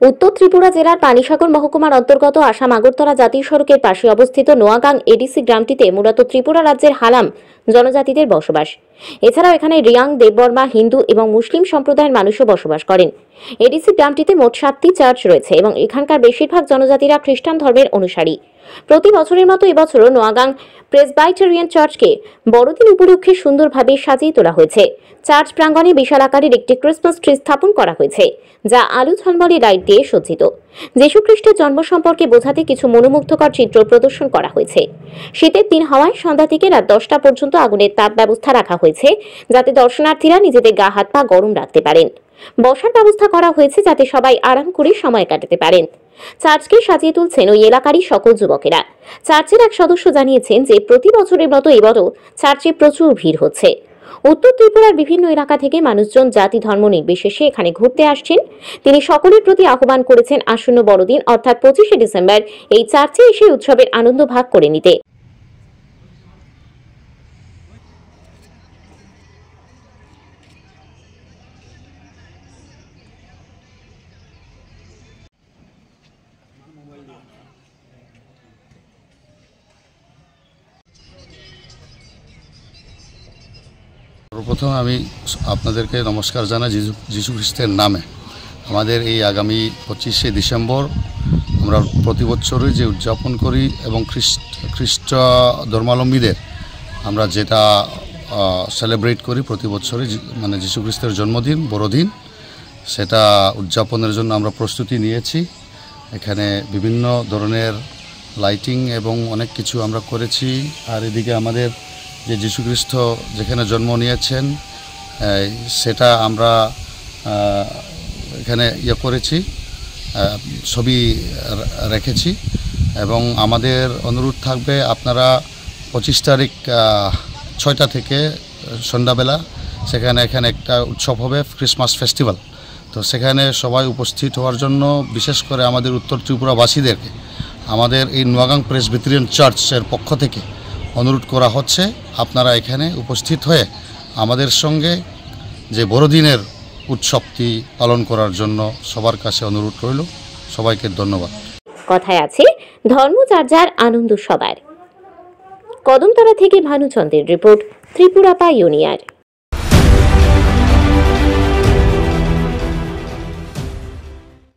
উত্তর ত্রিপুরা জেলার পানিসাগর মহকুমার অন্তর্গত আসাম আগরতলা জাতীয় সড়কের পাশে অবস্থিত নোয়াগাং এডিসি গ্রামটিতে মূলত ত্রিপুরা রাজ্যের হালাম জনজাতিদের বসবাস। এছাড়াও এখানে রিয়াং, দেববর্মা, হিন্দু এবং মুসলিম সম্প্রদায়ের মানুষও বসবাস করেন। এডিসি গ্রামটিতে মোট 7টি চার্চ রয়েছে এবং এখানকার বেশিরভাগ জনজাতিরা খ্রিস্টান ধর্মের অনুসারী। প্রতি বছরের মতো এবছরও নোয়াগাং প্রেসবাইটেরিয়ান চার্চকে বড়দিন উপলক্ষে সুন্দরভাবে সাজিয়ে তোলা হয়েছে। চার্চ প্রাঙ্গণে বিশাল আকারের একটি ক্রিসমাস ট্রি স্থাপন করা হয়েছে, যা আলো ঝলমলে লাইট দিয়ে সজ্জিত। যীশু খ্রিস্টের জন্ম সম্পর্কে বোঝাতে কিছু মনোমুগ্ধকর চিত্র প্রদর্শন করা হয়েছে। শীতের দিন হওয়ায় সন্ধ্যা থেকে রাত 10টা পর্যন্ত আগুনের তাপ ব্যবস্থা রাখা হয়েছে, যাতে দর্শনার্থীরা নিজেদের গা হাত পা গরম রাখতে পারেন। বসার ব্যবস্থা করা হয়েছে যাতে সবাই আরাম করে সময় কাটাতে পারেন। চার্চকে সাজিয়ে তুলছেন ওই এলাকারই সকল যুবকেরা। চার্চের এক সদস্য জানিয়েছেন যে প্রতি বছরের মতো এবারও চার্চে প্রচুর ভিড় হচ্ছে। উত্তর ত্রিপুরার বিভিন্ন এলাকা থেকে মানুষজন জাতি ধর্ম নির্বিশেষে এখানে ঘুরতে আসছেন। তিনি সকলের প্রতি আহ্বান করেছেন আসন্ন বড়দিন অর্থাৎ 25শে ডিসেম্বর এই চার্চে এসে উৎসবের আনন্দ ভাগ করে নিতে। সর্বপ্রথম আমি আপনাদেরকে নমস্কার জানাই যীশু খ্রিস্টের নামে। আমাদের এই আগামী 25শে ডিসেম্বর আমরা প্রতি বছরই যে উদযাপন করি এবং খ্রিস্ট ধর্মাবলম্বীদের আমরা যেটা সেলিব্রেট করি প্রতি বছরই, মানে যীশু খ্রিস্টের জন্মদিন, বড়দিন, সেটা উদযাপনের জন্য আমরা প্রস্তুতি নিয়েছি। এখানে বিভিন্ন ধরনের লাইটিং এবং অনেক কিছু আমরা করেছি। আর এদিকে আমাদের যে যীশু খ্রিস্ট যেখানে জন্ম নিয়েছেন সেটা আমরা এখানে করেছি, ছবি রেখেছি। এবং আমাদের অনুরোধ থাকবে, আপনারা 25 তারিখ 6টা থেকে সন্ধ্যাবেলা এখানে একটা উৎসব হবে, ক্রিসমাস ফেস্টিভ্যাল। তো সেখানে সবাই উপস্থিত হওয়ার জন্য, বিশেষ করে আমাদের উত্তর ত্রিপুরাবাসীদেরকে আমাদের এই নোয়াগাং প্রেসবিটেরিয়ান চার্চের পক্ষ থেকে অনুরোধ করা হচ্ছে, আপনারা এখানে উপস্থিত হয়ে আমাদের সঙ্গে যে বড়দিনের উৎসবটি পালন করার জন্য সবার কাছে অনুরোধ রইল। সবাইকে ধন্যবাদ। কথায় আছে, ধর্ম যার যার, আনন্দ সবার। কদমতলা থেকে ভানুচন্দ্রের রিপোর্ট, ত্রিপুরা পাইওনিয়ার।